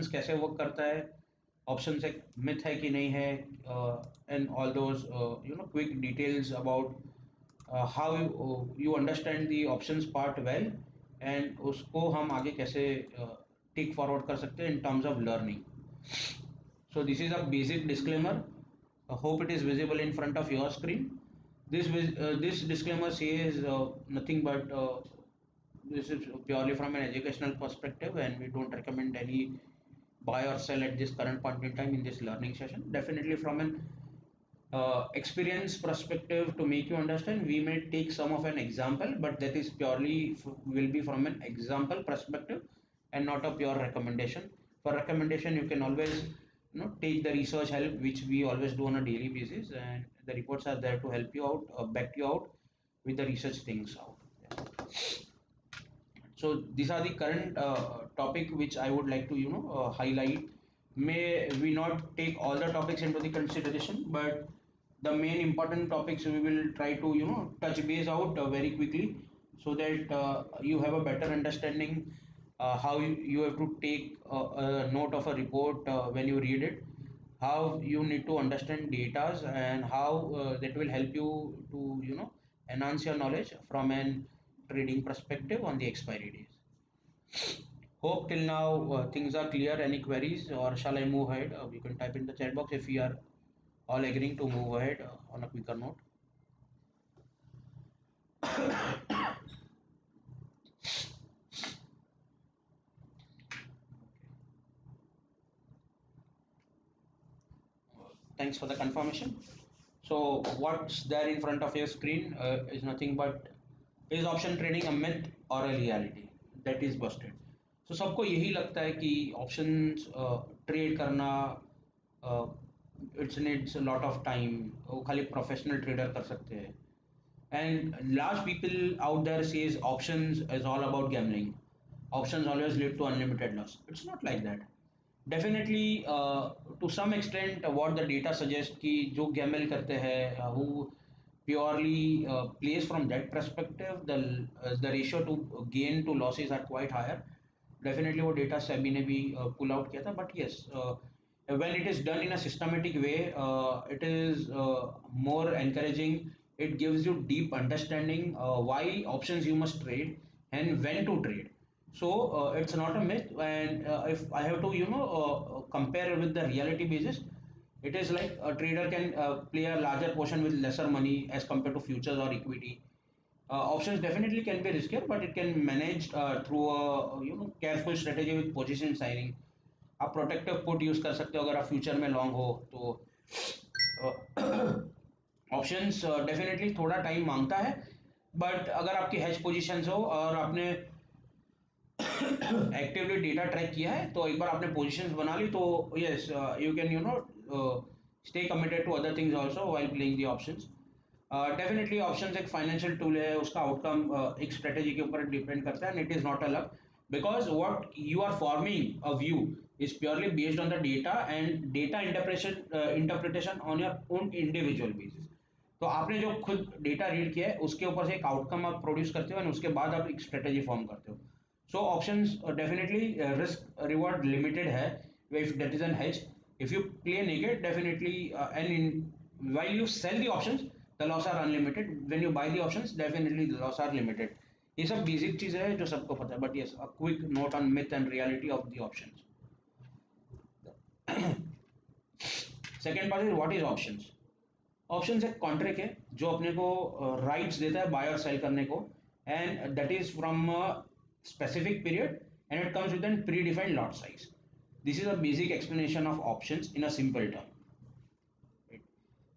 Options कैसे work करता है, ऑप्शंस एक मिथ है कि नहीं है, and all those quick details about how you understand the options part well, and उसको हम आगे कैसे टेक फॉरवर्ड कर सकते हैं in terms of learning. So this is a basic disclaimer. I hope it is visible in front of your screen. This disclaimer says nothing but this is purely from an educational perspective, and we don't recommend any buy or sell at this current point in time in this learning session. Definitely from an experience perspective, to make you understand, we may take some of an example, but that is purely will be from an example perspective and not a pure recommendation. For recommendation, you can always take the research help, which we always do on a daily basis, and the reports are there to help you out, back you out with the research things out. Yeah. So these are the current topic which I would like to highlight. May we not take all the topics into the consideration, but the main important topics we will try to touch base out very quickly, so that you have a better understanding how you have to take a note of a report when you read it, how you need to understand data, and how that will help you to enhance your knowledge from an trading perspective on the expiry days. Hope till now things are clear. Any queries, or shall I move ahead? You can type in the chat box if we are all agreeing to move ahead on a quicker note. Thanks for the confirmation. So what's there in front of your screen is nothing but, is option trading a myth or a reality? That is busted. So सबको यही लगता है कि options trade करना it's needs lot of time, वो खाली professional trader कर सकते हैं. And large people out there says options is all about gambling. Options always lead to unlimited loss. It's not like that. Definitely, to some extent, what the data suggests कि जो gamble करते हैं, who purely plays from that perspective, the ratio to gain to losses are quite higher. Definitely वो data SEBI ने भी pull out किया था. But yes, when it is done in a systematic way, it is more encouraging. It gives you deep understanding why options you must trade and when to trade. So it's not a myth, and if I have to compare with the reality basis, it is like a trader can play a larger portion with lesser money as compared to futures or equity. Options definitely can be riskier, but it can manage through a careful strategy with position signing. आप protective put use कर सकते हो अगर आप future में long हो तो. Options definitely थोड़ा टाइम मांगता है, बट अगर आपकी हेज पोजीशंस हो और आपने एक्टिवली डेटा ट्रैक किया है, तो एक बार आपने पोजीशंस बना ली तो yes you can stay committed to other things also while playing the options. Definitely options एक फाइनेंशियल टूल है, उसका आउटकम एक स्ट्रेटेजी के ऊपर डिपेंड करता है, and it is not a luck, because what you are forming a view is purely based on the data and data interpretation on your own individual basis. तो आपने जो खुद डेटा रीड किया है उसके ऊपर से एक आउटकम आप प्रोड्यूस करते हो, और उसके बाद आप एक स्ट्रेटेजी फॉर्म करते हो. So options definitely risk reward limited है. If that is an hedge, if you play naked, definitely and while you sell the options, the loss are unlimited. When you buy the options, definitely the loss are limited. ये सब basic चीजें हैं जो सबको पता है, but yes a quick note on myth and reality of the options. Second part is what is options. Options एक contract है जो अपने को राइट्स देता है बाय और सेल करने को, and that is from a specific period, and it comes with an predefined lot size. This is a basic explanation of options in a simple term.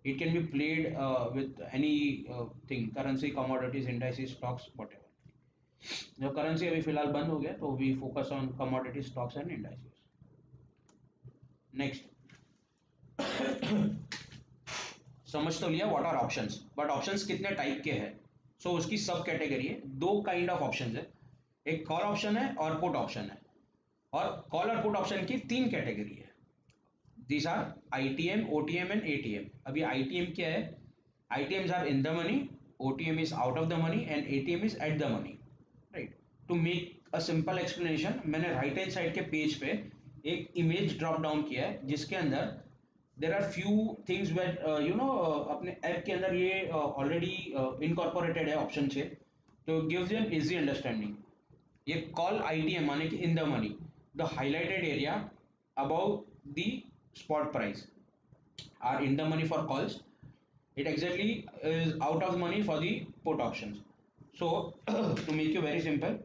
It can be played with any thing, currency, commodities, indices, stocks, whatever. जो currency अभी फिलहाल बंद हो गया, तो we focus on commodity, stocks and indices. Next, समझ तो लिया what are options, but options कितने टाइप के हैं. सो उसकी सब कैटेगरी है. दो काइंड ऑफ ऑप्शंस है, एक कॉल ऑप्शन है और पुट ऑप्शन है. और कॉल और पुट ऑप्शन की तीन कैटेगरी है. These are ITM, OTM and ATM. अभी ITM क्या है? ITMs are in the money, OTM is out of the money, and ATM is at the money. Right? To make a simple explanation, मैंने right hand side के page पे एक image drop down किया है जिसके अंदर there are few things wait अपने app के अंदर ये ऑलरेडी इनकॉर्पोरेटेड है ऑप्शन से, तो gives you an easy understanding. ये कॉल आईटीएम माने कि in the money the highlighted area above the spot price are in the money for calls, it exactly is out of money for the put options. So to make you very simple,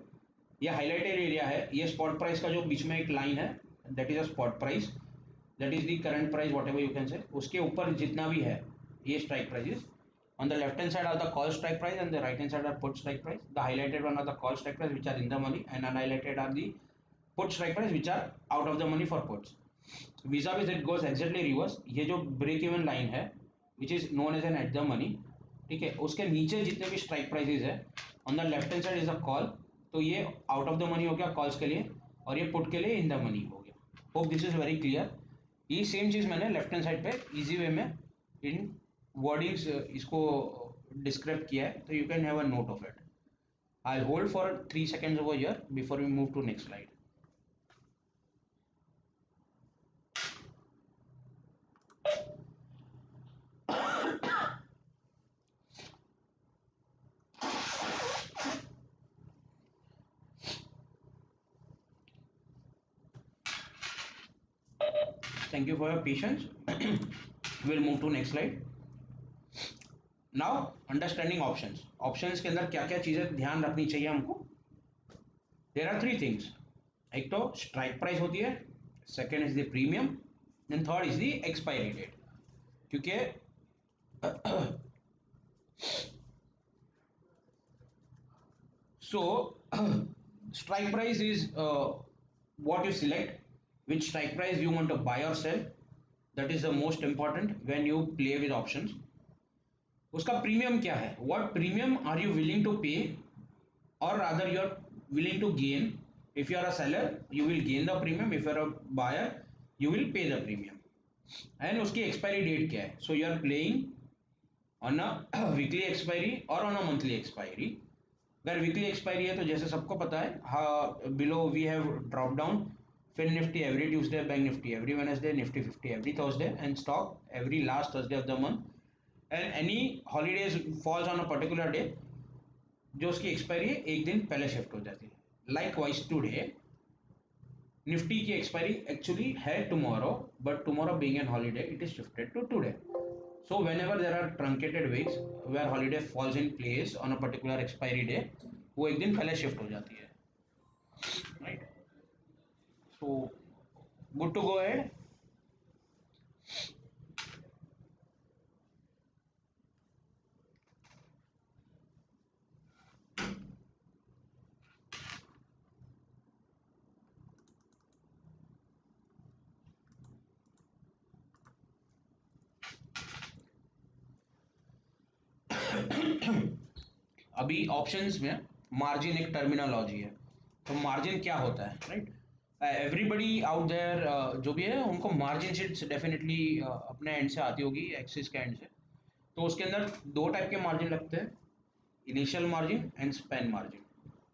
ये highlighted area है, ये spot price का जो बीच में एक line है, that is a spot price, that is the current price whatever you can say, उसके ऊपर जितना भी है ये strike prices, on the left hand side are the call strike price and the right hand side are put strike price. The highlighted one are the call strike price which are in the money, and unhighlighted are the put strike price which are out of the money for puts. vis-a-vis it goes exactly reverse, ये जो break even line है which is known as an at the money, ठीक है, उसके नीचे जितने भी strike prices है on the left hand side is a call, तो ये आउट ऑफ द मनी हो गया कॉल्स के लिए, और ये पुट के लिए इन द मनी हो गया। Hope this is very clear. ये सेम चीज मैंने लेफ्ट हैंड साइड पे इजी वे में इन वर्डिंग्स इसको डिस्क्राइब किया है, तो you can have a note of it. I hold for 3 seconds over here before we move to next slide. Thank you for your patience. We'll move to next slide. Now understanding options. Options के अंदर क्या क्या चीजें ध्यान रखनी चाहिए हमको? There are three things. एक तो strike price होती है, second is the premium, and third is the expiry date. क्योंकि so strike price is what you select, which strike price you want to buy or sell. That is the most important when you play with options. उसका premium क्या है, what premium are you willing to pay, or rather you are willing to gain. If you are a seller you will gain the premium, if you are a buyer you will pay the premium. And उसकी expiry date क्या है, so you are playing on a weekly expiry or on a monthly expiry. अगर weekly expiry है तो जैसे सबको पता है, हाँ, below we have drop down Fin Nifty every Tuesday, bank Nifty every Wednesday, Nifty 50 every Thursday, and stock every last Thursday of the month, and any holidays falls on a particular day, जो उसकी expiry है एक दिन पहले शिफ्ट हो जाती है। Likewise today Nifty की एक्सपायरी एक्चुअली है tomorrow, but tomorrow being an holiday it is shifted to today. So whenever there are truncated weeks where holiday falls in place on a particular expiry day, वो एक दिन पहले shift हो जाती है, right? So good to go ahead. अभी options में margin एक टर्मिनोलॉजी है, तो मार्जिन क्या होता है, राइट? एवरीबडी आउट देयर जो भी है उनको मार्जिन शीट्स डेफिनेटली अपने एंड से आती होगी, एक्सिस के एंड से। तो उसके अंदर दो टाइप के मार्जिन लगते हैं, initial margin and Spain margin,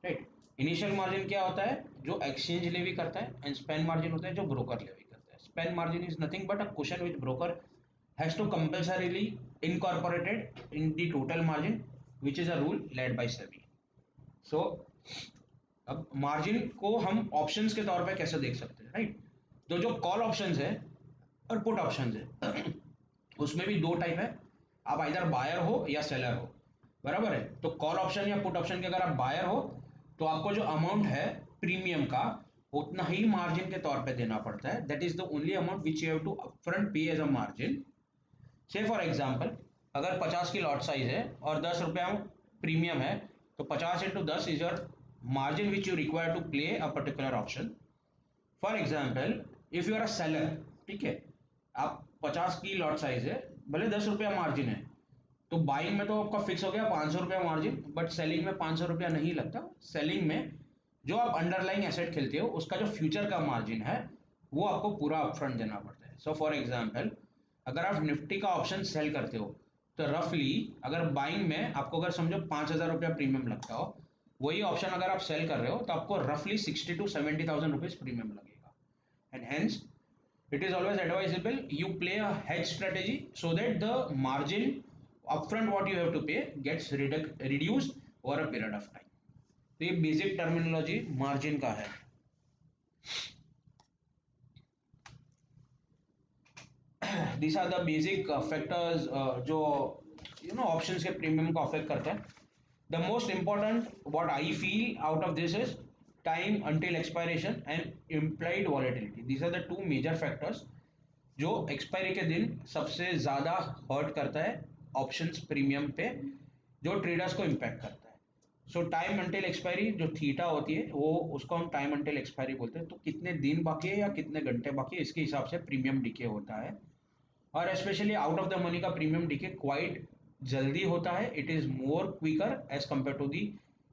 right? Initial margin क्या होता है, जो एक्सचेंज लेवी करता है, एंड स्पेन मार्जिन होता है जो ब्रोकर लेवी करता है। Spain margin is nothing but a cushion which broker has to compulsorily incorporated in the total margin, which is a rule led by SEBI. So अब margin को हम options के तौर पे कैसे देख सकते हैं, राइट? तो जो कॉल ऑप्शंस है और पुट ऑप्शंस है उसमें भी दो टाइप है, आप इधर बायर हो या सेलर हो, बराबर है? तो कॉल ऑप्शन या पुट ऑप्शन के अगर आप बायर हो तो आपको जो अमाउंट है प्रीमियम का उतना ही मार्जिन के तौर पे देना पड़ता है, that is the only amount which you have to upfront pay as a margin. Say for example अगर 50 की लॉट साइज है और 10 रुपया प्रीमियम है, तो 50 into 10 is your margin which you require to play a particular option. For example if you are a seller, ठीक है, आप 50 की लॉट साइज है, भले 10 रुपया मार्जिन है, तो बाइंग में तो आपका फिक्स हो गया 500 रुपया मार्जिन, बट सेलिंग में 500 रुपया नहीं लगता। सेलिंग में जो आप अंडरलाइंग एसेट खेलते हो उसका जो फ्यूचर का मार्जिन है वो आपको पूरा अपफ्रंट देना पड़ता है। सो फॉर एग्जाम्पल अगर आप निफ्टी का ऑप्शन सेल करते हो तो रफली अगर बाइंग में आपको अगर समझो 5,000 रुपया प्रीमियम लगता हो, वही ऑप्शन अगर आप सेल कर रहे हो तो आपको रफली 60 to 70,000 रुपीज प्रीमियम लगेगा। and hence it is always advisable you play a hedge strategy so that the margin upfront what you have to pay gets reduced over a period of time. तो ये basic terminology margin का है. These are the basic factors जो options के premium को affect करते हैं. The most important what I feel out of this is time until expiration and implied volatility. These are the two major factors जो expiry के दिन सबसे ज़्यादा hurt करता है options premium पे, जो traders को impact करता है. So time until expiry जो थीटा होती है वो उसको हम time until expiry बोलते हैं. तो कितने दिन बाकी है या कितने घंटे बाकी है इसके हिसाब से प्रीमियम डिके होता है. और specially out of the money का प्रीमियम डिके क्वाइट जल्दी होता है. It is more quicker as compare to the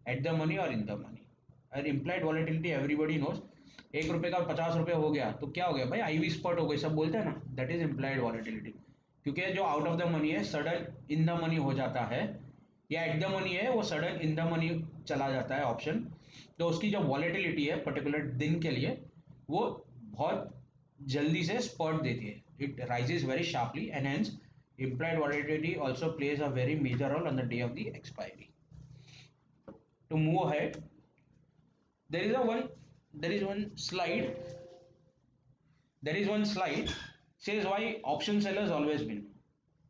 at the money और इन द मनी. और इम्प्लाइड वॉलेटिलिटी एवरीबडी नोज. ₹1 का ₹50 हो गया तो क्या हो गया भाई, आईवी स्पॉट हो गई, सब बोलते हैं ना, दैट इज इम्प्लाइड वॉलेटिलिटी. क्योंकि जो आउट ऑफ द मनी है सडन इन द मनी हो जाता है, या एट द मनी है वो सडन इन द मनी चला जाता है ऑप्शन. तो उसकी जो वॉलेटिलिटी है पर्टिकुलर दिन के लिए वो बहुत जल्दी से स्पॉट देती है. It rises very sharply and hence implied volatility also plays a very major role on the day of the expiry. To move ahead, there is one slide. There is one slide says why option sellers always win.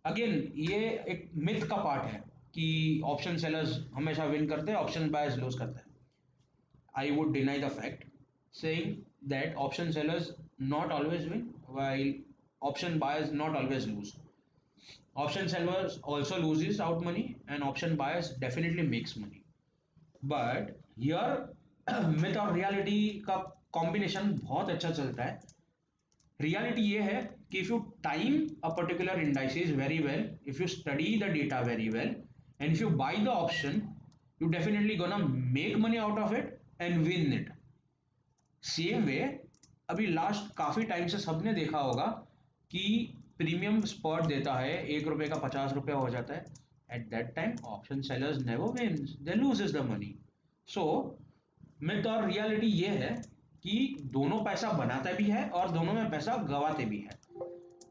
Again ये एक myth का part है कि option sellers हमेशा win करते हैं, option buyers lose करते हैं. I would deny the fact, saying that option sellers not always win while option buyers not always lose. Option sellers also loses out money and option buyers definitely makes money. But here myth और reality का combination बहुत अच्छा चलता है. Reality ये है कि if you time a particular indices very well, if you study the data very well, and if you buy the option, you definitely gonna make money out of it and win it. Same way अभी last काफी time से सबने देखा होगा कि premium spot देता है ₹1 का ₹50 हो जाता है. At that time option sellers never wins, they loses the money. So myth और रियलिटी ये है कि दोनों पैसा बनाते भी है और दोनों में पैसा गवाते भी है.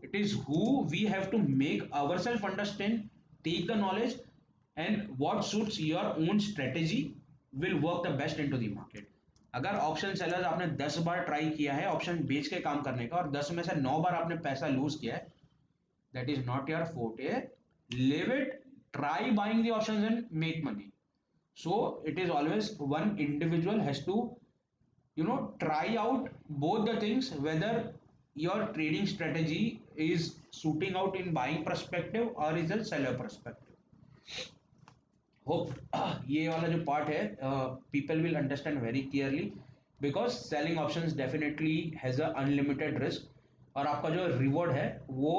It is who we have to make our self understand, take the knowledge and what suits your own strategy will work the best into the market. अगर ऑप्शन सेलर्स आपने 10 बार ट्राई किया है ऑप्शन बेच के काम करने का और 10 में से 9 बार आपने पैसा लूज किया है, that is not your forte. Leave it, try buying the options and make money. So it is always one individual has to try out both the things, whether your trading strategy is suiting out in buying perspective or is a seller perspective. Hope ये वाला जो part है people will understand very clearly, because selling options definitely has a unlimited risk और आपका जो reward है वो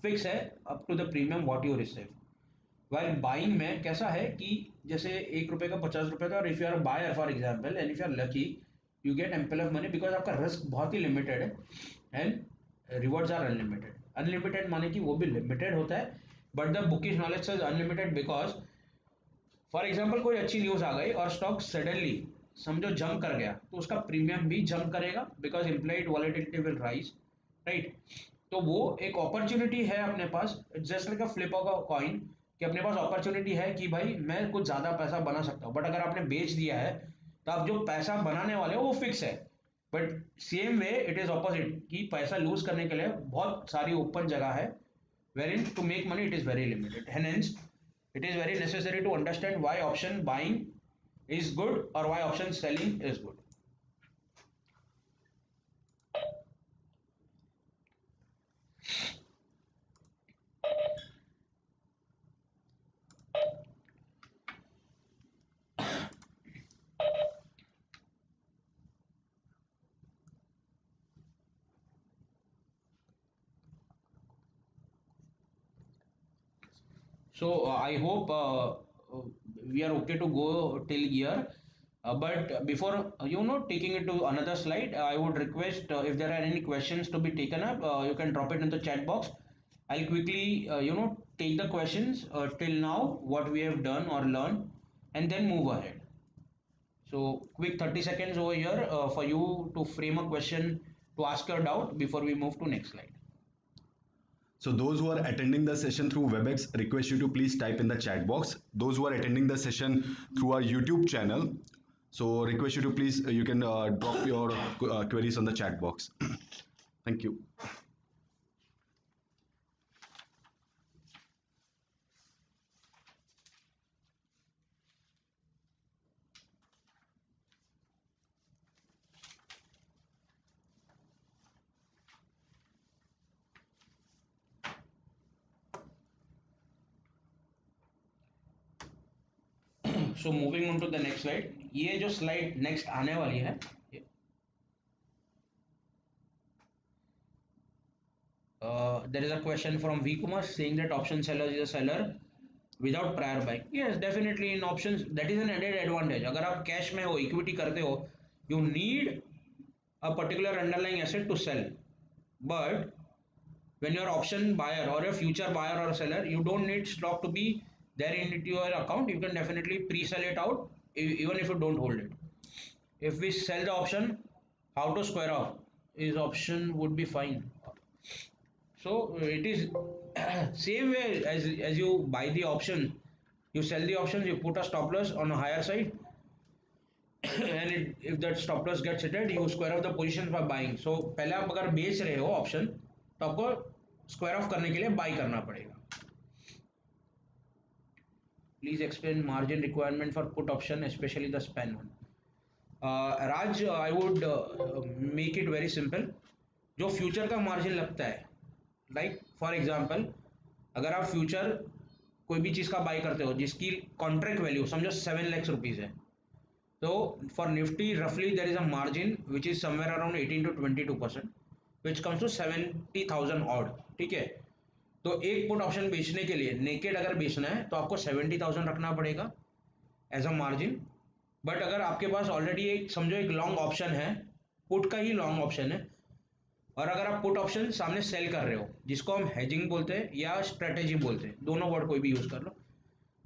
fix है up to the premium what you receive. While buying में कैसा है कि जैसे ₹1 का ₹50 था और if you are a buyer for example and if you are lucky you get ample of money because आपका रिस्क बहुत ही लिमिटेड है and rewards are unlimited. Unlimited माने कि वो भी लिमिटेड होता है बट द बुकिश नॉलेज से अनलिमिटेड बिकॉज फॉर एग्जाम्पल कोई अच्छी न्यूज आ गई और स्टॉक सडनली समझो जंप कर गया तो उसका प्रीमियम भी जंप करेगा because implied volatility will rise, right. तो वो एक अपॉर्चुनिटी है अपने पास, just like a flip of a coin कि अपने पास अपॉर्चुनिटी है कि भाई मैं कुछ ज्यादा पैसा बना सकता हूँ. बट अगर आपने बेच दिया है तो आप जो पैसा बनाने वाले हो वो फिक्स है. But same way it is opposite कि पैसा लूज करने के लिए बहुत सारी ओपन जगह है wherein to make money it is very limited. Hence it is very necessary to understand why option buying is good or why option selling is good. So I hope we are okay to go till here. But before taking it to another slide, I would request if there are any questions to be taken up, you can drop it in the chat box. I'll quickly take the questions till now what we have done or learned, and then move ahead. So quick 30 seconds over here for you to frame a question to ask your doubt before we move to next slide. So those who are attending the session through WebEx, request you to please type in the chat box. Those who are attending the session through our YouTube channel, so request you to please, you can drop your queries on the chat box. Thank you. So moving on to the next slide. ये जो slide next आने वाली है, there is a question from V Kumar saying that option seller is a seller without prior buying. Yes, definitely in options that is an added advantage. अगर आप cash में हो, equity करते हो, you need a particular underlying asset to sell. But when you're option buyer or a future buyer or seller, you don't need stock to be there in your account. You can definitely pre-sell it out even if you don't hold it. If we sell the option, how to square off is option would be fine. So it is same way as you buy the option, you sell the options, you put a stop loss on a higher side, and if that stop loss gets hit, you square off the positions by buying. So पहले आप अगर बेच रहे हो option तो आपको square of करने के लिए बाई करना पड़ेगा. Please explain margin requirement for put option, especially the span one. Raj, I would make it very simple. जो फ्यूचर का मार्जिन लगता है, लाइक फॉर एग्जांपल अगर आप फ्यूचर कोई भी चीज़ का बाई करते हो जिसकी कॉन्ट्रैक्ट वैल्यू समझो 7 लाख रुपीज़ है, तो फॉर निफ्टी रफली there is a margin which is somewhere around 18 to 22% which comes to 70,000 odd. ठीक है, तो एक पुट ऑप्शन बेचने के लिए नेकेड अगर बेचना है तो आपको 70,000 रखना पड़ेगा एज अ मार्जिन. बट अगर आपके पास ऑलरेडी एक समझो एक लॉन्ग ऑप्शन है, पुट का ही लॉन्ग ऑप्शन है, और अगर आप पुट ऑप्शन सामने सेल कर रहे हो जिसको हम हेजिंग बोलते हैं या स्ट्रेटेजी बोलते हैं, दोनों वर्ड कोई भी यूज कर लो,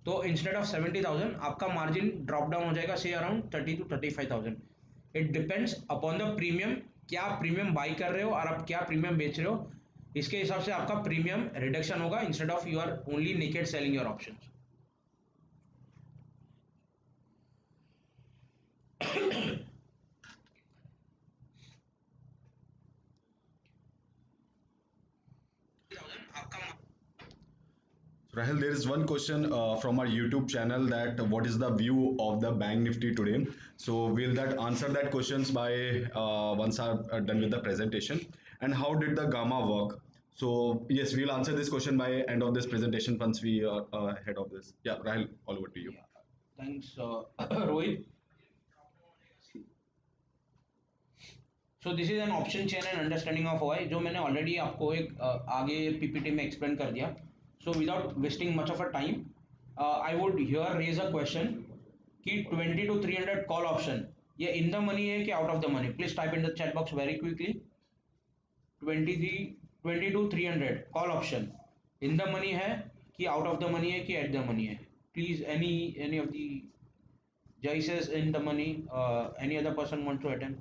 तो इंस्टेड ऑफ 70,000 आपका मार्जिन ड्रॉप डाउन हो जाएगा से around 30 to 35,000. It depends upon the premium, क्या आप प्रीमियम बाई कर रहे हो और आप क्या प्रीमियम बेच रहे हो, इसके हिसाब से आपका प्रीमियम रिडक्शन होगा instead of you are only naked selling your options. Rahul, there is one question from our YouTube channel that what is the view of the Bank Nifty today? So we'll that answer that questions by once I'm done with the presentation. And how did the gamma work? So yes, we'll answer this question by end of this presentation once we are ahead of this. Yeah, Rahul, all over to you. Thanks, Rohit. So this is an option chain and understanding of why, जो मैंने already आपको एक आगे PPT में explain कर दिया. So without wasting much of a time, I would here raise a question कि 20 to 300 call option ये इन द मनी है कि out of the money? Please type in the chat box very quickly. 20 to 300 call option in the money है कि out of the money है कि at the money है? Please any of the jay says in the money, any other person want to attend?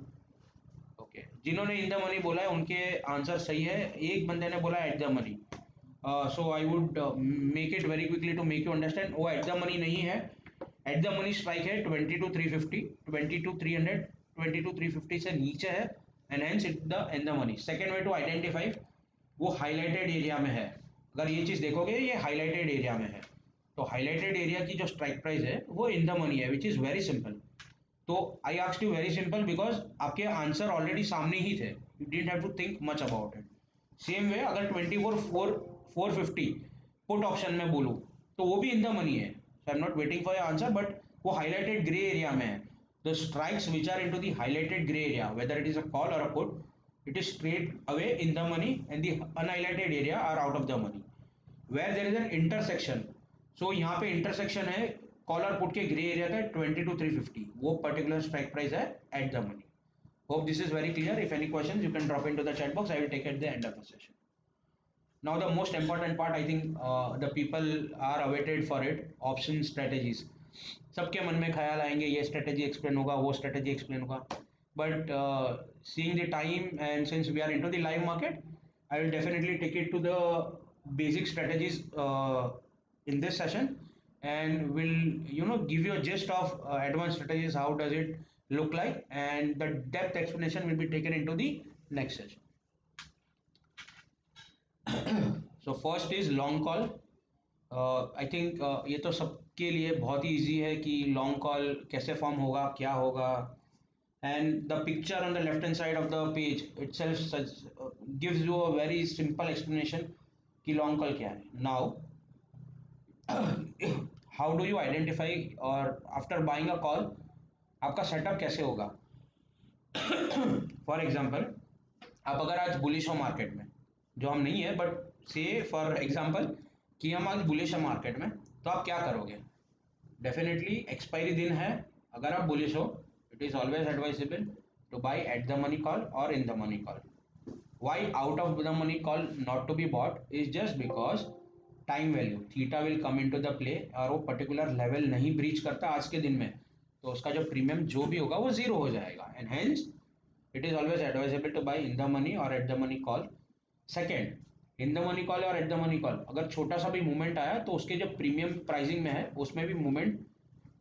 Okay, जिन्होंने in the money बोला है उनके answer सही है. एक बंदे ने बोला at the money. So I would make it very quickly to make you understand. वो एट द मनी नहीं है, एट द मनी स्ट्राइक है 20 to 350, 20 to 300, 20 to 350 से नीचे है and hence it the in the money. Second way to identify, वो highlighted area में है. अगर ये चीज़ देखोगे ये हाईलाइटेड एरिया में है, तो हाईलाइटेड एरिया की जो स्ट्राइक प्राइस है वो इन द मनी है, विच इज़ वेरी सिंपल. तो I asked you very simple because आपके आंसर ऑलरेडी सामने ही थे, you didn't have to think much about it. Same way अगर 24,450 पुट ऑप्शन में बोलूँ तो वो भी इन द मनी है. So I am not waiting for your answer, but वो हाईलाइटेड ग्रे एरिया में है. The strikes which are into the highlighted grey area, whether it is a call और a put, it is straight away in the money and the unhighlighted area are out of the money where there is an intersection. So यहाँ पे intersection है call और put के grey area का 20 to 350, वो particular strike price है at the money. Hope this is very clear. If any questions you can drop into the chat box, I will take at the end of the session. Now the most important part, I think the people are awaited for it, option strategies. सबके मन में ख्याल आएंगे ये strategy explain होगा, वो strategy explain होगा. but seeing the time and since we are into the live market, I will definitely take it to the basic strategies in this session, and will give you a gist of advanced strategies, how does it look like, and the depth explanation will be taken into the next session. So first is long call. I think ये तो सबके लिए बहुत ही easy है कि long call कैसे form होगा, क्या होगा, and the picture on the left hand side of the page itself gives you a very simple explanation कि long call क्या है. Now how do you identify or after buying a call आपका setup कैसे होगा. For example, आप अगर आज bullish हो मार्केट में, जो हम नहीं है बट से फॉर एग्जाम्पल कि हम आज बुलिश है मार्केट में, तो आप क्या करोगे. डेफिनेटली एक्सपायरी दिन है, अगर आप बुलिश हो it is always advisable to buy at the money call और in the money call. Why out of the money call not to be bought is just because time value theta will come into the play, और वो particular level नहीं breach करता आज के दिन में, तो उसका जो प्रीमियम जो भी होगा वो जीरो हो जाएगा, and hence it is always advisable to buy in the money or at the money call. Second, in the money call और at the money call अगर छोटा सा भी मूवमेंट आया तो उसके जो प्रीमियम प्राइसिंग में है उसमें भी मूवमेंट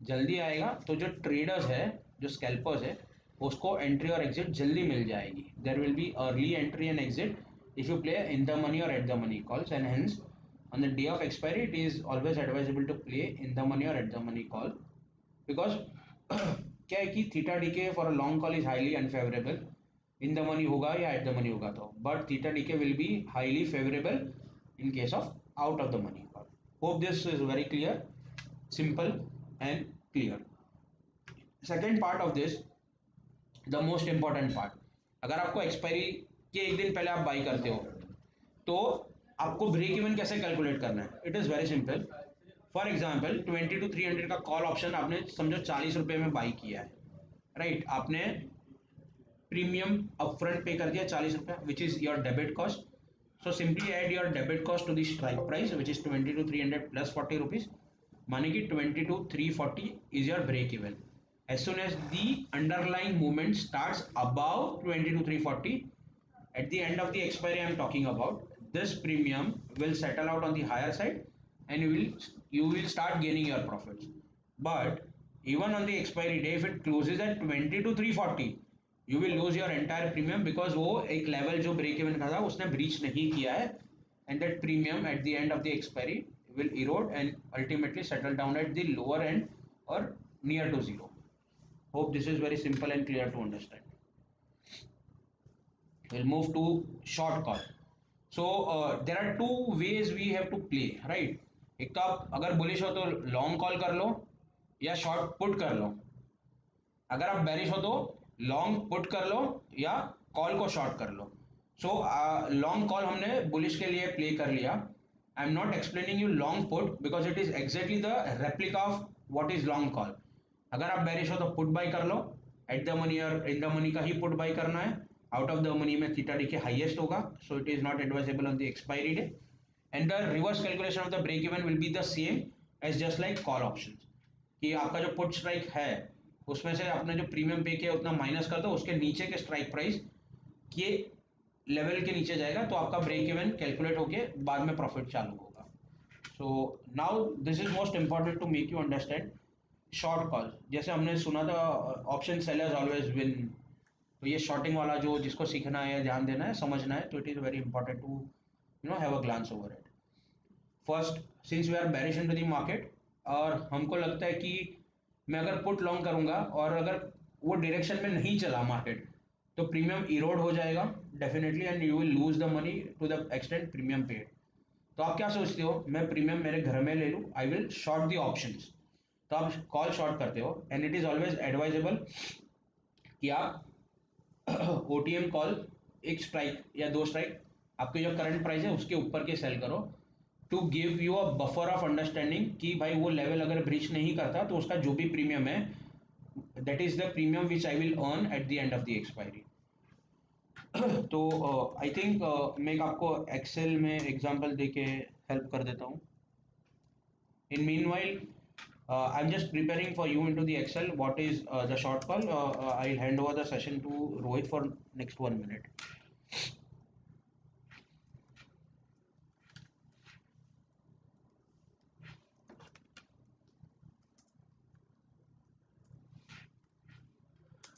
जल्दी आएगा, तो जो ट्रेडर्स है, जो स्कैल्पर्स है, उसको एंट्री और एग्जिट जल्दी मिल जाएगी. There will be early entry and exit if you play in the money और at the money calls, and hence on the day of expiry it is always advisable to play in the money or at the money call, because क्या है कि theta DK for a long call is highly unfavourable. In the money होगा या eight the money होगा तो, but theta DK will be highly favourable in case of out of the money call. Hope this is very clear, simple and clear. Second part of this, the most important part, अगर आपको expiry के एक दिन पहले आप by करते हो तो आपको ब्रेक इवन कैसे कैलकुलेट करना है. It is very simple. For example 20 to 300 का कॉल ऑप्शन आपने समझो 40 रुपये में बाई किया है, राइट. आपने प्रीमियम अपफ्रंट पे कर दिया 40 रुपये, which is your debit cost. So simply add your debit cost to the strike price which is 20 to 300 plus 40 rupees, माने कि 20 to 340 is your break even. As soon as the underlying movement starts above 20 to 340, at the end of the expiry I am talking about, this premium will settle out on the higher side and you will start gaining your profits. But even on the expiry day, if it closes at 20 to 340, you will lose your entire premium because वो एक level जो break even का था उसने breach नहीं किया है, and that premium at the end of the expiry will erode and ultimately settle down at the lower end or near to zero. Hope this is very simple and clear to understand. We'll move to short call. So there are two ways we have to play, right? एक तो आप अगर bullish हो तो long call कर लो या short put कर लो. अगर आप बेरिश हो तो लॉन्ग पुट कर लो या कॉल को शॉर्ट कर लो. सो लॉन्ग कॉल हमने बुलिश के लिए प्ले कर लिया. आई am not explaining you long put because it is exactly the replica of what is long call. अगर आप बेरिश हो तो पुट बाई कर लो, एट द मनी और इन द मनी का ही पुट बाई करना है. आउट ऑफ द मनी में थीटा डी के हाईएस्ट होगा, so it is not advisable on the expiry day, and the reverse calculation of the break even will be the same as just like call option, कि आपका जो put strike है उसमें से आपने जो premium पे किया उतना माइनस कर दो, उसके नीचे के स्ट्राइक प्राइस के लेवल के नीचे जाएगा तो आपका ब्रेक इवन कैलकुलेट होके बाद में प्रॉफिट चालू होगा. So now this is most important to make you understand short call. जैसे हमने सुना था ऑप्शन सेलर्स ऑलवेज विन, तो ये शॉर्टिंग वाला जो जिसको सीखना है, ध्यान देना है, समझना है, तो it is very important to have a glance over it. First, since we are bearish into the market और हमको लगता है कि मैं अगर पुट लॉन्ग करूंगा और अगर वो डायरेक्शन में नहीं चला मार्केट तो प्रीमियम इरोड हो जाएगा definitely, and you will lose the money to the extent premium paid. तो आप क्या सोचते हो, मैं प्रीमियम मेरे घर में ले लूँ, I will short the options, तो आप कॉल शॉर्ट करते हो. And it is always advisable कि आप ओटीएम कॉल एक स्ट्राइक या दो स्ट्राइक आपके जो करंट प्राइस है उसके ऊपर के सेल करो, to give you a buffer of understanding कि भाई वो लेवल अगर ब्रीच नहीं करता तो उसका जो भी प्रीमियम है that is the premium which I will earn eight the end of the expiry. तो आई थिंक मैं आपको एक्सेल में एग्जांपल देके हेल्प कर देता हूँ. इन meanwhile I'm just preparing for you into the Excel what is the short call. I'll hand over the session to Rohit for next 1 minute.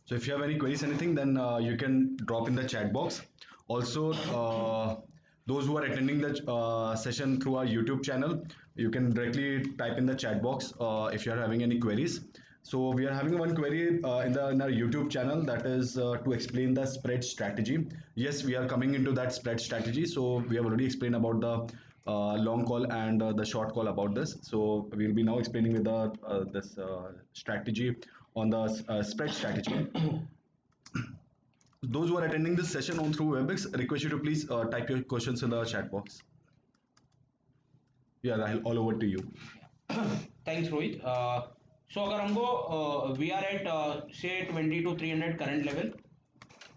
So if you have any queries, anything, then you can drop in the chat box. Also, those who are attending the session through our YouTube channel, you can directly type in the chat box if you are having any queries. So we are having one query in our YouTube channel, that is to explain the spread strategy. Yes, we are coming into that spread strategy. So we have already explained about the long call and the short call about this. So we'll be now explaining with the this strategy on the spread strategy. Those who are attending this session on through WebEx, request you to please type your questions in the chat box. Yeah, Rahul, all over to you. Thanks, Rohit. So अगर हमको we are eight से 20 to 300 current level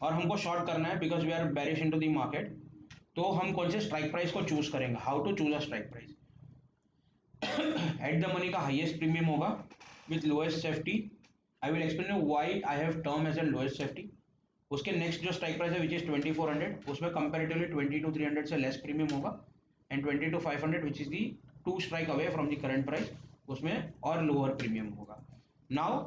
और हमको short करना है because we are bearish into the market, तो हम कौन से स्ट्राइक प्राइस को चूज करेंगे? How to choose a strike price? At the money का हाईएस्ट प्रीमियम होगा with lowest safety. I will explain you why I have term as an lowest safety. उसके next जो स्ट्राइक प्राइस है which is 2400, उसमें comparatively 20 to 300 से less premium होगा, and 20 to 500 which is the two strike away from the current price, उसमें और lower premium होगा. Now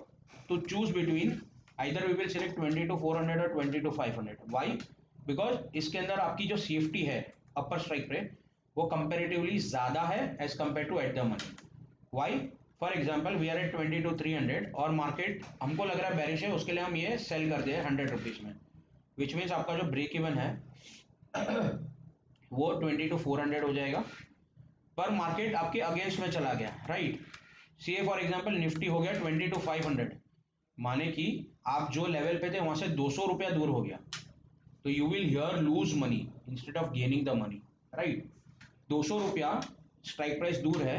to choose between either we will select 20 to 400 और 20 to 500. Y? Because इसके अंदर आपकी जो सेफ्टी है अपर स्ट्राइक पे वो कंपेरेटिवली ज्यादा है as compare to at the money. Why? For example we are at 20 to 300 और मार्केट हमको लग रहा है बेरिश है, उसके लिए हम ये सेल कर दिए 100 रुपीज में, विच मीन्स आपका जो ब्रेक इवन है वो 20 to 400 हो जाएगा. पर मार्केट आपके अगेंस्ट में चला गया, right? See a for example Nifty हो गया 20 to 500, माने कि आप जो लेवल पे थे वहां से 200 रुपया दूर हो गया, तो you will hear lose money instead of gaining the money, right? 200 रुपया स्ट्राइक प्राइस दूर है,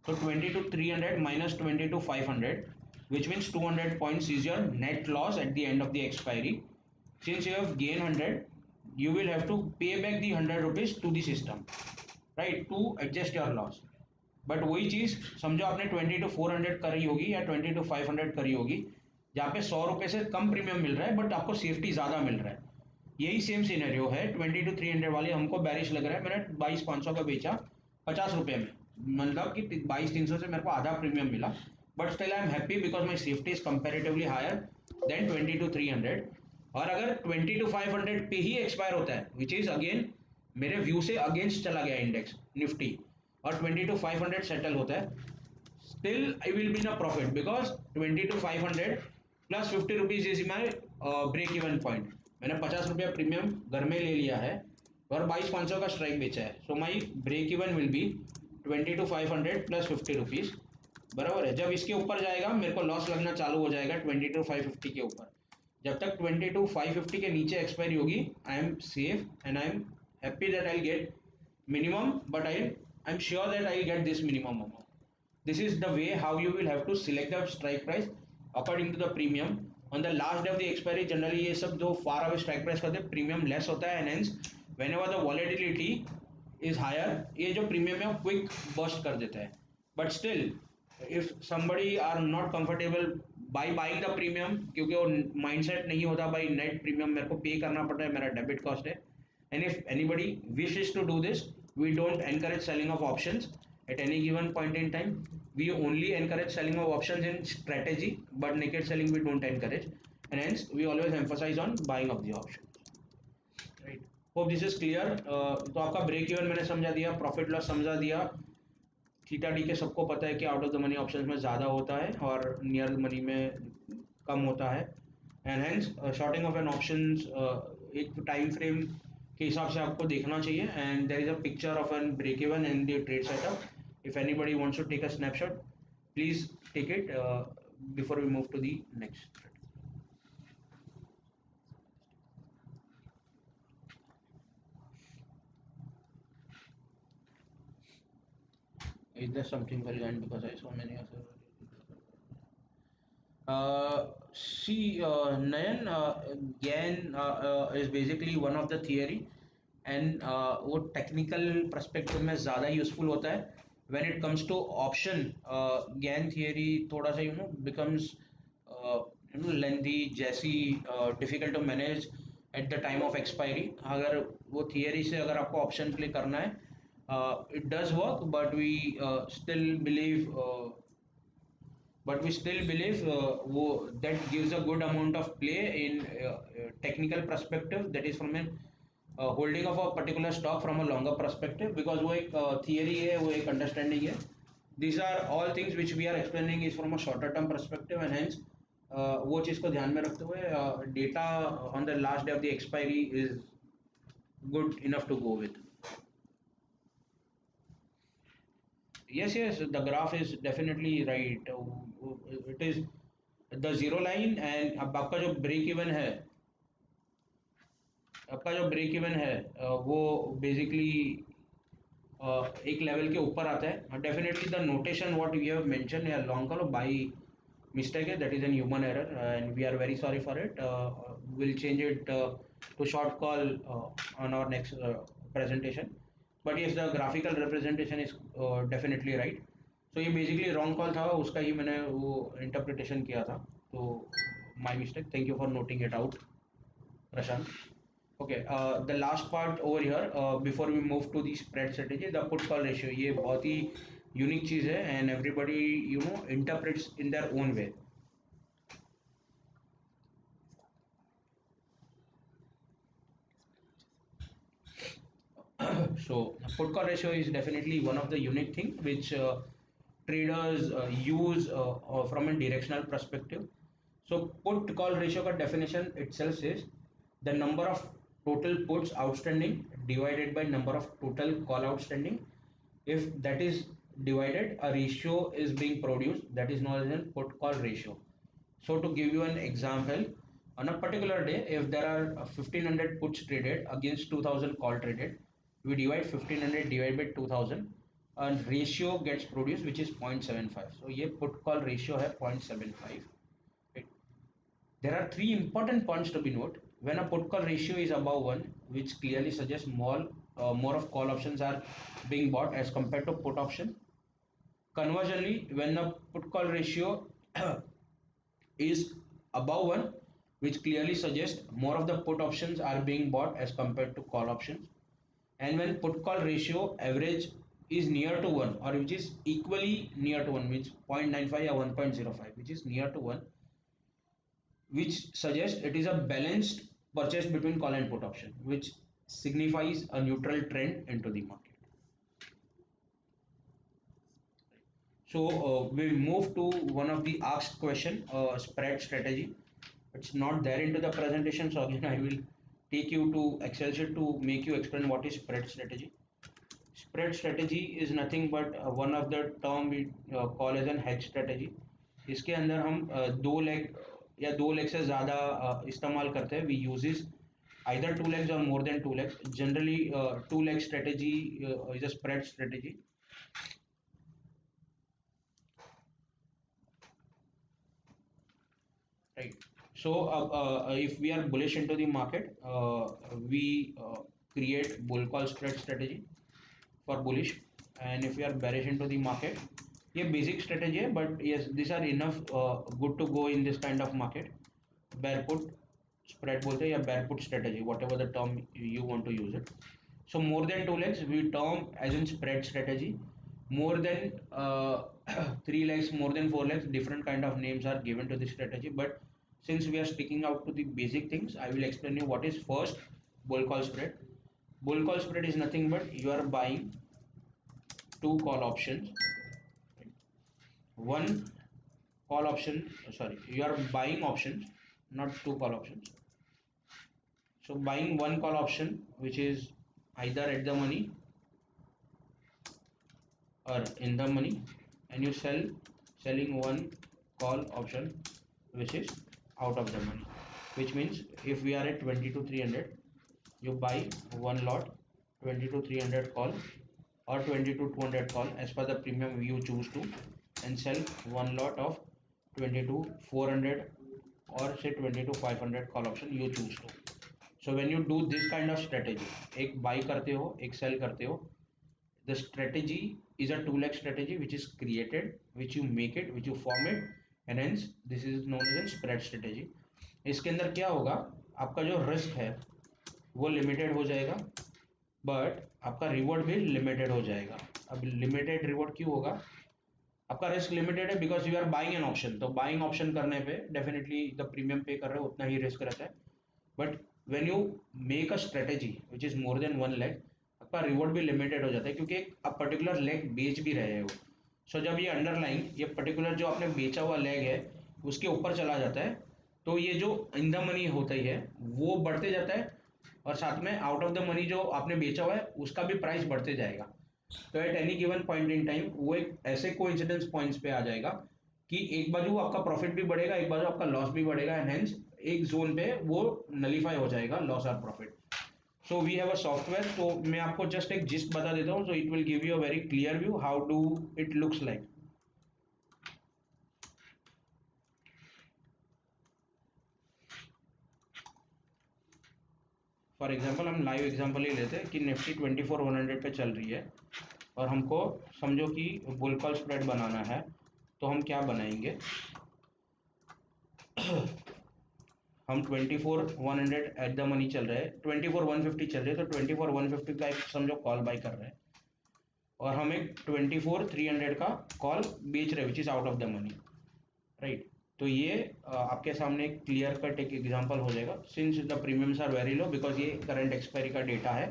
तो 20 to 300 minus 20 to 500, which means 200 points is your net loss at the end of the expiry. Since you have gained 100, you will have to pay back the 100 rupees to the system, right, to adjust your loss. But वही चीज समझो आपने 20 to 400 करी होगी या 20 to 500 करी होगी, जहाँ पे 100 रुपए से कम प्रीमियम मिल रहा है बट आपको सेफ्टी ज्यादा मिल रहा है. यही सेम सिनेरियो है 20 to 300 वाले. हमको बैरिश लग रहा है, मैंने 22,500 का बेचा 50 रुपए में, मतलब कि 22,300 से मेरे को आधा प्रीमियम मिला, but still I am happy because my safety is comparatively higher than 20 to 300. और अगर 20 to 500 पे ही एक्सपायर होता है विच इज अगेन मेरे व्यू से अगेंस्ट चला गया इंडेक्स निफ्टी, और 20 to 500 सेटल होता है, still I will be in a profit because 20 to 500 plus 50 rupees is my break even point. मैंने 50 रुपया प्रीमियम घर में ले लिया है और 22,500 का स्ट्राइक बेचा है, so my break even will be 20 to 500 plus 50 rupees. बराबर है? जब इसके ऊपर जाएगा मेरे को लॉस लगना चालू हो जाएगा 20 to 550 के ऊपर. जब तक 20 to 550 के नीचे एक्सपायरी होगी I am safe and I am happy that I get minimum, but I'm sure that I'll get this minimum amount. This is the way how you will have to select the strike price according to the premium. On the last day of the expiry, generally ये सब जो far away strike price करते हैं premium less होता है, and hence whenever the volatility is higher, ये जो premium है वो quick burst कर देता है. But still, if somebody are not comfortable by buying the premium, क्योंकि वो mindset नहीं होता भाई net premium मेरे को pay करना पड़ता है, मेरा debit cost है. And if anybody wishes to do this, we don't encourage selling of options at any given point in time. We only encourage selling of options in strategy, but naked selling we don't encourage, and hence we always emphasize on buying of the options, right? Hope this is clear. तो आपका break even मैंने समझा दिया, profit loss समझा दिया, theta D के सबको पता है कि out of the money options में ज़्यादा होता है और नियर मनी में कम होता है, एंड हेंस शॉर्टिंग ऑफ एन ऑप्शंस एक टाइम फ्रेम के हिसाब से आपको देखना चाहिए. And there is a picture of an break even and the trade setup. If anybody wants to take a snapshot, please take it before we move to the next. Is there something very end because I saw many other. See, Nayan, GAN is basically one of the theory, and वो technical perspective में ज़्यादा useful होता है, when it comes to option, GAN theory थोड़ा सा becomes lengthy, जैसी difficult to manage at the time of expiry. अगर वो theory से अगर आपको option play करना है, it does work, but we still believe that gives a good amount of play in technical perspective, that is from a holding of a particular stock from a longer perspective, because वो एक theory है, वो एक understanding है. These are all things which we are explaining is from a shorter term perspective, and hence वो चीज़ को ध्यान में रखते हुए data on the last day of the expiry is good enough to go with. Yes, yes, the graph is definitely right. It is the zero line, and अब आपका जो break even है वो बेसिकली एक लेवल के ऊपर आता है. Definitely the notation what we have mention या लॉन्ग कॉल बाय mistake है, that is an human error, and we are very sorry for it. We'll change it to short call on our next presentation. But yes, the graphical representation is definitely right. So ये basically wrong call था, उसका ही मैंने वो interpretation किया था. तो my mistake. Thank you for noting it out, Prashant. Okay, the last part over here, before we move to the spread strategy, the put call ratio. ये बहुत ही unique चीज़ है, and everybody interprets in their own way. So put call ratio is definitely one of the unique thing which traders use from a directional perspective. So put call ratio का definition itself says the number of total puts outstanding divided by number of total call outstanding. If that is divided, a ratio is being produced that is known as a put call ratio. So to give you an example, on a particular day, if there are 1500 puts traded against 2000 call traded, we divide 1500 divided by 2000 and ratio gets produced which is 0.75. So ये put call ratio है 0.75. Right. There are three important points to be noted. When a put call ratio is above 1, which clearly suggests more of call options are being bought as compared to put option. Conversely, when the put call ratio is above 1, which clearly suggests more of the put options are being bought as compared to call options. And when put call ratio average is near to 1 or which is equally near to 1, which 0.95 or 1.05, which is near to 1, which suggests it is a balanced purchase between call and put option, which signifies a neutral trend into the market. So we'll move to one of the asked question, spread strategy. It's not there into the presentation, so again I will take you to Excel sheet to make you explain what is spread strategy. Spread strategy is nothing but one of the term we call as an hedge strategy. इसके अंदर हम दो leg या दो leg से ज़्यादा इस्तेमाल करते हैं. We uses either two legs or more than two legs. Generally, two leg strategy is a spread strategy. Right. So if we are bullish into the market, we create bull call spread strategy for bullish, and if we are bearish into the market, ये basic strategy है, but yes, these are enough good to go in this kind of market. Bear put spread बोलते हैं या bear put strategy, whatever the term you want to use it. So more than two legs we term as in spread strategy. More than three legs, more than four legs, different kind of names are given to this strategy. But since we are sticking out to the basic things, I will explain you what is first bull call spread. Bull call spread is nothing but you are buying two call options. One call option, sorry, you are buying options, not two call options. So buying one call option which is either at the money or in the money, and you selling one call option which is out of the money, which means if we are at 20 to 300, you buy one lot 20 to 300 call or 20 to 200 call as per the premium you choose to, and sell one lot of 20 to 400 or say 20 to 500 call option you choose to. So when you do this kind of strategy, एक buy करते हो एक sell करते हो, The strategy is a two-leg strategy which is created, which you make it, which you form it, and hence this is known as a spread strategy. इसके अंदर क्या होगा, आपका जो रिस्क है वो लिमिटेड हो जाएगा, बट आपका रिवॉर्ड भी लिमिटेड हो जाएगा. अब लिमिटेड रिवॉर्ड क्यों होगा? आपका रिस्क लिमिटेड है because you are buying an option. तो बाइंग ऑप्शन करने पे डेफिनेटली द प्रीमियम पे कर रहे हो उतना ही रिस्क रहता है. But when you make a strategy which is more than one leg, आपका रिवॉर्ड भी लिमिटेड हो जाता है क्योंकि आप पर्टिकुलर लेग बेच भी रहे हो. सो जब ये अंडरलाइन ये पर्टिकुलर जो आपने बेचा हुआ लेग है उसके ऊपर चला जाता है, तो ये जो इन द मनी होता ही है वो बढ़ते जाता है, और साथ में आउट ऑफ द मनी जो आपने बेचा हुआ है उसका भी प्राइस बढ़ते जाएगा. तो at any given point in time वो एक ऐसे कोइंसिडेंस पॉइंट्स पे आ जाएगा कि एक बाजू आपका प्रॉफिट भी बढ़ेगा, एक बाजू आपका लॉस भी बढ़ेगा, एंड हेंस एक जोन पे वो नलीफाई हो जाएगा लॉस और profit. So we have a software. तो मैं आपको जस्ट एक जिस्ट बता देता हूँ, so it will give you a very clear view how do it looks like. For example हम लाइव एग्जाम्पल ही लेते हैं कि निफ्टी 24,100 पे चल रही है और हमको समझो कि बुल कॉल स्प्रेड बनाना है. तो हम क्या बनाएंगे, हम 24,100 एट द मनी चल रहे हैं, 24,150 चल रहे हैं, तो 24,150 का एक समझो कॉल बाई कर रहे हैं और हम एक 24,300 का कॉल बेच रहे हैं which is out of the money, right. तो ये आपके सामने एक क्लियर कट एक एग्जांपल हो जाएगा since the premiums are very low because ये करंट एक्सपायरी का डेटा है,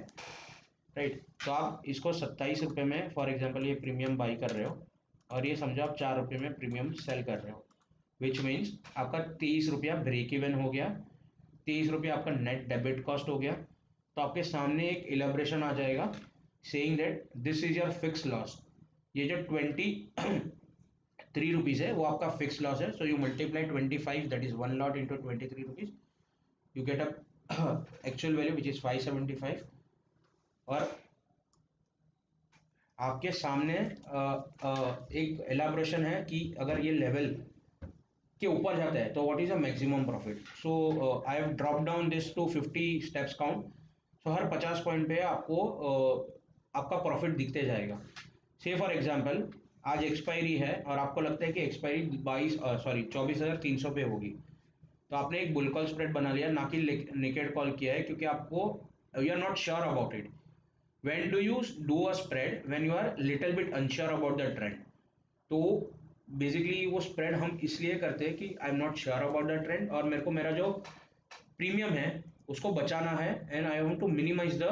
राइट. तो आप इसको 27 रुपये में फॉर एग्जांपल ये प्रीमियम बाई कर रहे हो और ये समझो आप 4 रुपये में प्रीमियम सेल कर रहे हो, विच मीन्स आपका 23 रुपया ब्रेक इवन हो गया, 23 रुपया आपका नेट डेबिट कॉस्ट हो गया. तो आपके सामने एक इलेबरेशन आ जाएगा saying that this is your fix loss. ये जो 23 रुपीज़ है वो आपका फिक्स लॉस है. So you multiply 25 that is one lot into 23 rupees, you get a actual value which is 575. और आपके सामने एक एलाबोरेशन है कि अगर ये लेवल के ऊपर जाता है तो what is a maximum profit. So I have drop down this to 50 steps count. So हर 50 पॉइंट पे आपको आपका प्रॉफिट दिखते जाएगा. से फॉर एग्जांपल आज एक्सपायरी है और आपको लगता है कि एक्सपायरी 24,300 पे होगी, तो आपने एक बुल कॉल स्प्रेड बना लिया, ना कि नेकेड कॉल किया है क्योंकि आपको you are not sure about it. when do you do a spread when you are little bit unsure about the trend. तो बेसिकली वो स्प्रेड हम इसलिए करते हैं कि आई am not sure about the trend और मेरे को मेरा जो प्रीमियम है उसको बचाना है and I want to minimize the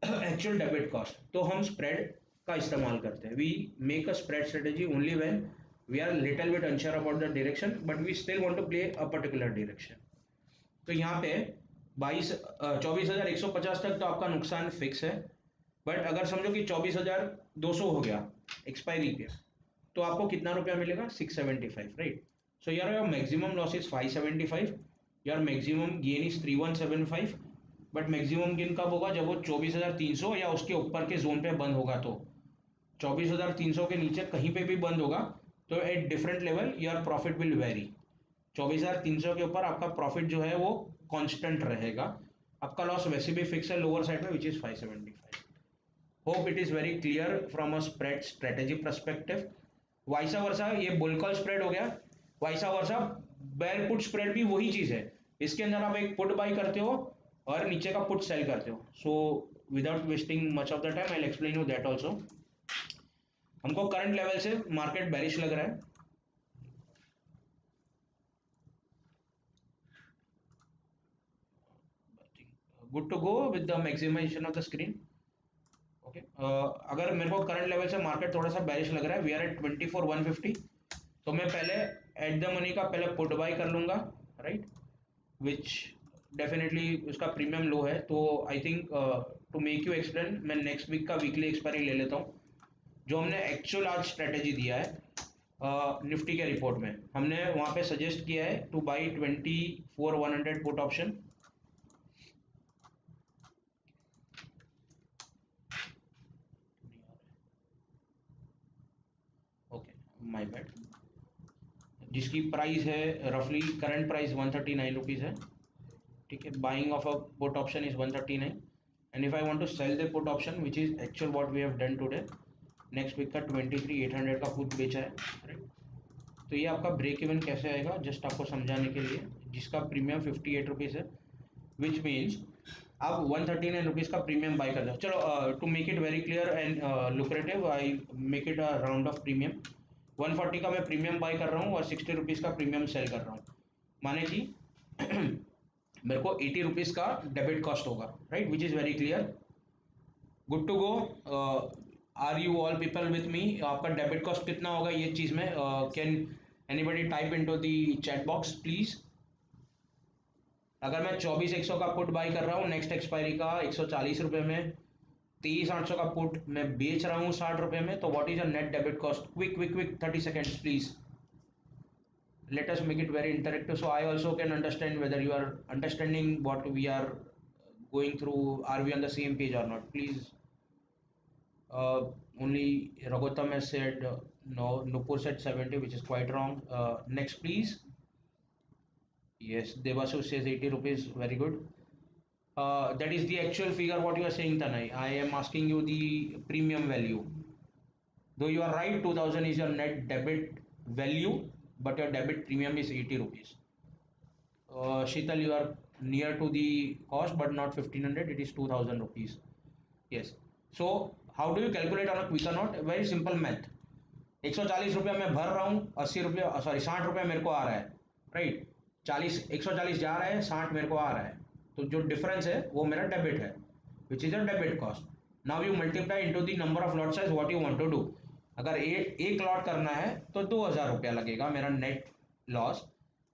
actual debit cost. तो हम स्प्रेड का इस्तेमाल करते हैं. We make a spread strategy only when we are little bit unsure about the direction but we still want to play a particular direction. तो यहाँ पे 24,150 तक तो आपका नुकसान फिक्स है, बट अगर समझो कि 24,200 हो गया एक्सपायरी पे, तो आपको कितना रुपया मिलेगा 675, राइट. सो यार your maximum loss is 575, your maximum gain is 3175. But maximum gain कब होगा, जब वो 24,300 या उसके ऊपर के जोन पे बंद होगा. तो 24,300 के नीचे कहीं पे भी बंद होगा तो at different level your profit will very. 24,300 के ऊपर आपका प्रॉफिट जो है वो कांस्टेंट रहेगा, आपका लॉस वैसे भी फिक्स है लोअर साइड में which is 575. Hope it is very clear from a spread strategy perspective. वाइसा वर्सा ये बुल कॉल स्प्रेड हो गया, वाइसा वर्सा बेयर पुट स्प्रेड भी वही चीज है. इसके अंदर आप एक पुट बाई करते हो और नीचे का पुट सेल करते हो. So without wasting much of the time I will explain you that also. हमको करंट लेवल से मार्केट बेरिश लग रहा है. Good to go with the maximization of the screen. Okay, अगर मेरे को करंट लेवल से मार्केट थोड़ा सा बेरिश लग रहा है, वी आर एट 24,150, तो मैं पहले एट द मनी का पहले पुट बाई कर लूंगा, राइट, विच डेफिनेटली उसका प्रीमियम लो है. तो I think to make you explain मैं नेक्स्ट वीक का वीकली एक्सपायरी ले लेता हूँ. जो हमने एक्चुअल आज स्ट्रेटेजी दिया है निफ्टी के रिपोर्ट में, हमने वहाँ पे सजेस्ट किया है two by 24,100 put option. Okay, my bad. जिसकी प्राइस है रफली करंट प्राइस 139 रुपीज़ है, ठीक है. Buying of a put option is 139. and if I want to sell the put option, which is actual what we have done today, next week का 23,800 का put बेचा है, राइट। तो ये आपका ब्रेक इवन कैसे आएगा, जस्ट आपको समझाने के लिए, जिसका प्रीमियम 58 रुपीज़ है, विच मीन्स आप 139 रुपीज़ का प्रीमियम बाय कर दो। चलो to make it very clear and lucrative, I make it a round of premium. 140 का मैं प्रीमियम बाय कर रहा हूँ और 60 रुपीज़ का प्रीमियम सेल कर रहा हूँ, माने कि मेरे को 80 रुपीज़ का डेबिट कॉस्ट होगा, right, which is very clear. Good to go. Are you all people with me? आपका डेबिट कॉस्ट कितना होगा ये चीज़ में? Can anybody type into the chat box please. अगर मैं 24,100 का पुट बाई कर रहा हूँ नेक्स्ट एक्सपायरी का 140 रुपये में, 23,800 का पुट मैं बेच रहा हूँ 60 रुपये में, तो what is your net debit cost? Quick quick quick, 30 seconds please. Let us make it very interactive so I also can understand whether you are understanding what we are going through. Are we on the same page or not? Please. Only Raghutam has said no. Nupur said 70, which is quite wrong. Next, please. Yes, Devasu says 80 rupees. Very good. That is the actual figure. What you are saying, Tanai. I am asking you the premium value. Though you are right, 2000 is your net debit value, but your debit premium is 80 rupees. Sheetal, you are near to the cost, but not 1500. It is 2000 rupees. Yes. So how do you calculate on a quicker note? Very simple math. 140 रुपया मैं भर रहा हूँ, 80 रुपया sorry 60 रुपया मेरे को आ रहा है, राइट। 140 जा रहा है, 60 मेरे को आ रहा है, तो जो डिफरेंस है वो मेरा डेबिट है, which is a debit cost. Now you multiply into the number of lot size what you want to do. अगर एक लॉट करना है तो 2000 रुपया लगेगा मेरा नेट लॉस।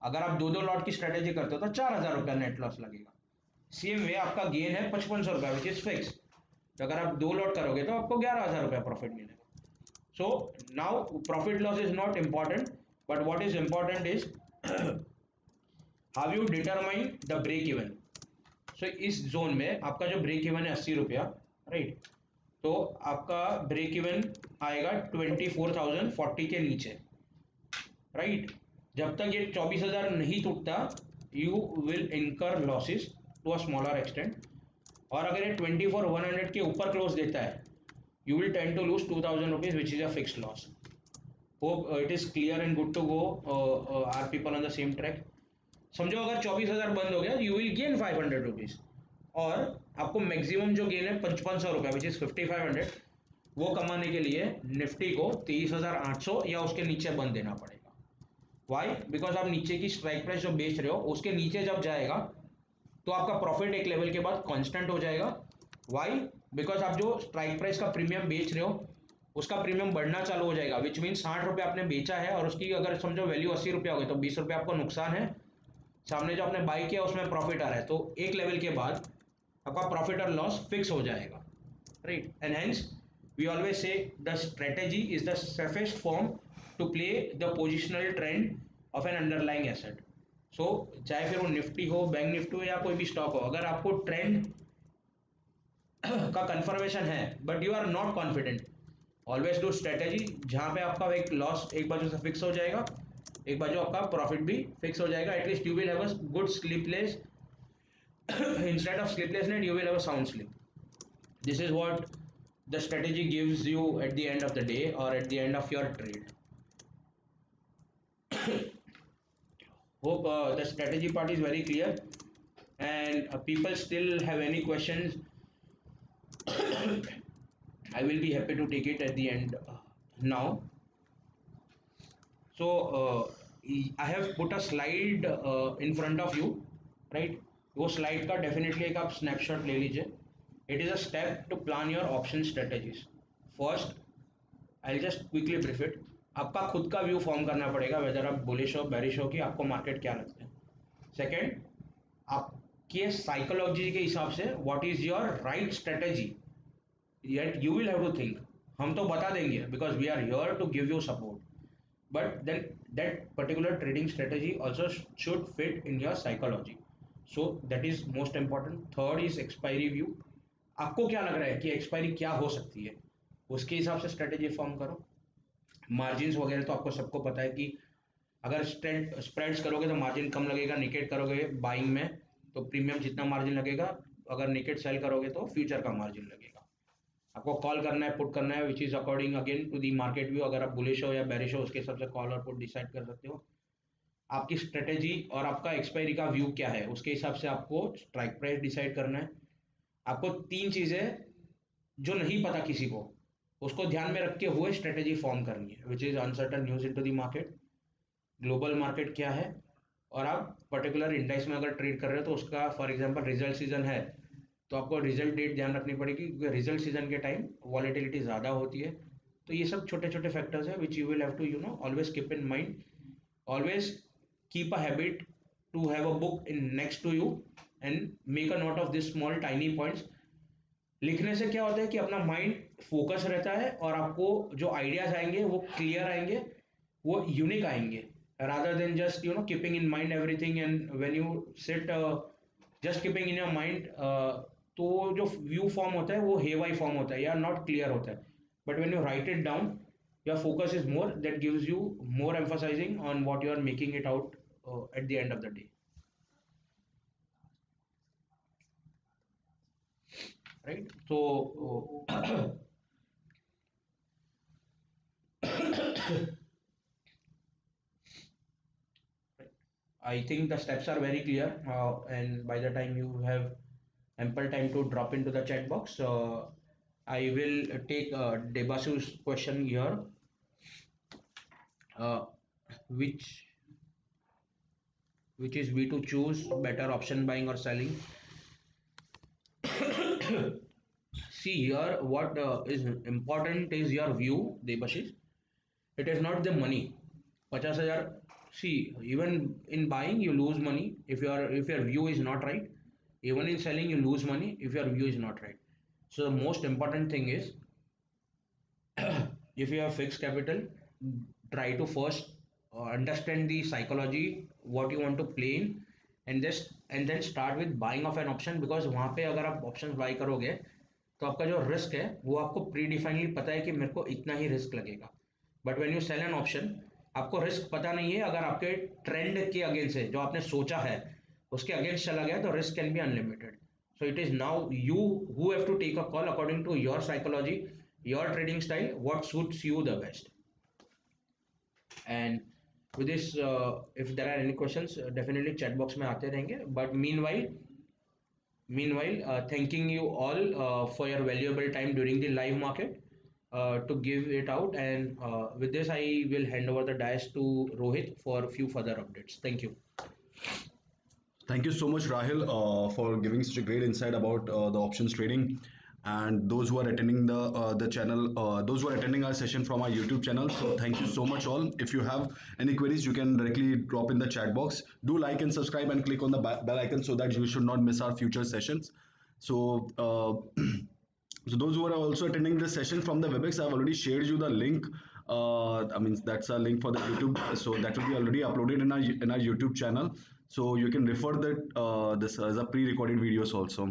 अगर आप दो लॉट की स्ट्रेटेजी करते हो तो 4000 रुपया नेट लॉस लगेगा। सेम वे आपका गेन है 5500 रुपया, विच इज फिक्स। तो अगर आप दो लॉट करोगे तो आपको 11,000 रुपया प्रॉफिट मिलेगा। So now profit loss is not important, but what is important is how you determine the break even. So इस जोन में आपका जो ब्रेक इवन है 80 रुपया, राइट, तो आपका ब्रेक इवन आएगा 24,040 के नीचे, राइट। जब तक ये 24,000 नहीं टूटता you will incur losses to a smaller extent, और अगर ये 24,100 के ऊपर क्लोज देता है you will tend to lose 2000 rupees, which is a fixed loss. Hope it is clear and good to go. Are people on the same track? समझो अगर 24,000 बंद हो गया you will gain 500 rupees, और आपको मैक्सिमम जो गेन है 5500 रुपया, विच इज 5500, वो कमाने के लिए निफ्टी को 23,800 या उसके नीचे बंद देना पड़ेगा। वाई? बिकॉज आप नीचे की स्ट्राइक प्राइस जो बेच रहे हो उसके नीचे जब जाएगा तो आपका प्रॉफिट एक लेवल के बाद कांस्टेंट हो जाएगा। वाई? बिकॉज आप जो स्ट्राइक प्राइस का प्रीमियम बेच रहे हो उसका प्रीमियम बढ़ना चालू हो जाएगा, विच मीन 60 रुपये आपने बेचा है और उसकी अगर समझो वैल्यू 80 रुपया हो गई तो 20 रुपये आपको नुकसान है। सामने जो आपने बाई किया उसमें प्रॉफिट आ रहा है, तो एक लेवल के बाद आपका प्रॉफिट और लॉस फिक्स हो जाएगा, right. And hence we always say the strategy is the safest form to play the positional trend of an underlying asset. So चाहे फिर वो निफ्टी हो, बैंक निफ्टी हो, या कोई भी स्टॉक हो, अगर आपको ट्रेंड का कंफर्मेशन है but you are not confident, always do strategy जहां पे आपका एक लॉस एक बाजू से फिक्स हो जाएगा, एक बाजू आपका प्रॉफिट भी फिक्स हो जाएगा। At least you will have a good sleepless instead of sleepless night you will have a sound sleep. This is what the strategy gives you at the end of the day or at the end of your trade. Hope the strategy part is very clear, and people still have any questions, I will be happy to take it at the end now. So I have put a slide in front of you, right? वो slide का definitely एक आप snapshot ले लीजिए। It is a step to plan your option strategies. First I just quickly brief it. आपका खुद का view form करना पड़ेगा, वेदर आप बुलिश हो बेरिश हो, कि आपको मार्केट क्या लगता है। सेकेंड, आपके साइकोलॉजी के हिसाब से what is your right strategy, yet you will have to think। हम तो बता देंगे because we are here to give you support, but then that particular trading strategy also should fit in your psychology, so that is most important। third is expiry view। आपको क्या लग रहा है कि एक्सपायरी क्या हो सकती है, उसके हिसाब से स्ट्रेटेजी फॉर्म करो। मार्जिन वगैरह तो आपको सबको पता है कि अगर स्प्रेड्स करोगे तो मार्जिन कम लगेगा, निकेट करोगे बाइंग में तो प्रीमियम जितना मार्जिन लगेगा अगर नेकेड सेल करोगे तो फ्यूचर का मार्जिन लगेगा। आपको कॉल करना है, पुट करना है, which is according again to the market view. अगर आप बुलिश हो या बेरिश हो उसके हिसाब से कॉल और पुट डिसाइड कर सकते हो। आपकी स्ट्रेटेजी और आपका एक्सपायरी का व्यू क्या है उसके हिसाब से आपको स्ट्राइक प्राइस डिसाइड करना है। आपको तीन चीजें जो नहीं पता किसी को उसको ध्यान में रख के हुए स्ट्रेटेजी फॉर्म करनी है, which is uncertain news into the market, global market क्या है, और आप पर्टिकुलर इंडेक्स में अगर ट्रेड कर रहे हो तो उसका फॉर एग्जांपल रिजल्ट सीजन है तो आपको रिजल्ट डेट ध्यान रखनी पड़ेगी क्योंकि रिजल्ट सीजन के टाइम वॉलेटिलिटी ज़्यादा होती है। तो ये सब छोटे छोटे फैक्टर्स है which you will have to always keep in mind. Always keep a habit to have a book in next to you and make a note of this small tiny points. लिखने से क्या होता है कि अपना mind focus रहता है और आपको जो आइडियाज आएंगे वो क्लियर आएंगे, वो यूनिक आएंगे, rather than just keeping in mind everything, and when you sit just keeping in your mind तो जो व्यू फॉर्म होता है वो हेवाई फॉर्म होता है या नॉट क्लियर होता है। But when you write it down your focus is more, that gives you more emphasizing on what you are making it out at the end of the day, right? So I think the steps are very clear, and by the time you have ample time to drop into the chat box, I will take Debasu's question here, uh, which which is we to choose better option buying or selling. See here, what is important is your view, Debashish. It is not the money. 50,000. See, even in buying you lose money if your view is not right. Even in selling you lose money if your view is not right. So the most important thing is if you have fixed capital, try to first understand the psychology what you want to play in, and then start with buying of an option, because वहाँ पे अगर आप options buy करोगे तो आपका जो risk है वो आपको प्री डिफाइनली पता है कि मेरे को इतना ही रिस्क लगेगा। But when you sell an option आपको रिस्क पता नहीं है, अगर आपके ट्रेंड के अगेंस्ट है जो आपने सोचा है उसके अगेंस्ट चला गया तो risk can be unlimited. So it is now you who have to take a call according to your psychology, your trading style, what suits you the best. And with this, if there are any questions, definitely chat box में आते रहेंगे. But meanwhile, thanking you all for your valuable time during the live market to give it out. And with this, I will hand over the dice to Rohit for a few further updates. Thank you. Thank you so much, Rahil, for giving such a great insight about the options trading. And those who are attending the channel, those who are attending our session from our YouTube channel. So thank you so much, all. If you have any queries, you can directly drop in the chat box. Do like and subscribe and click on the bell icon so that you should not miss our future sessions. So. So those who are also attending this session from the WebEx, I've already shared you the link. I mean that's a link for the YouTube, so that will be already uploaded in our YouTube channel. So you can refer that this as a pre-recorded videos also.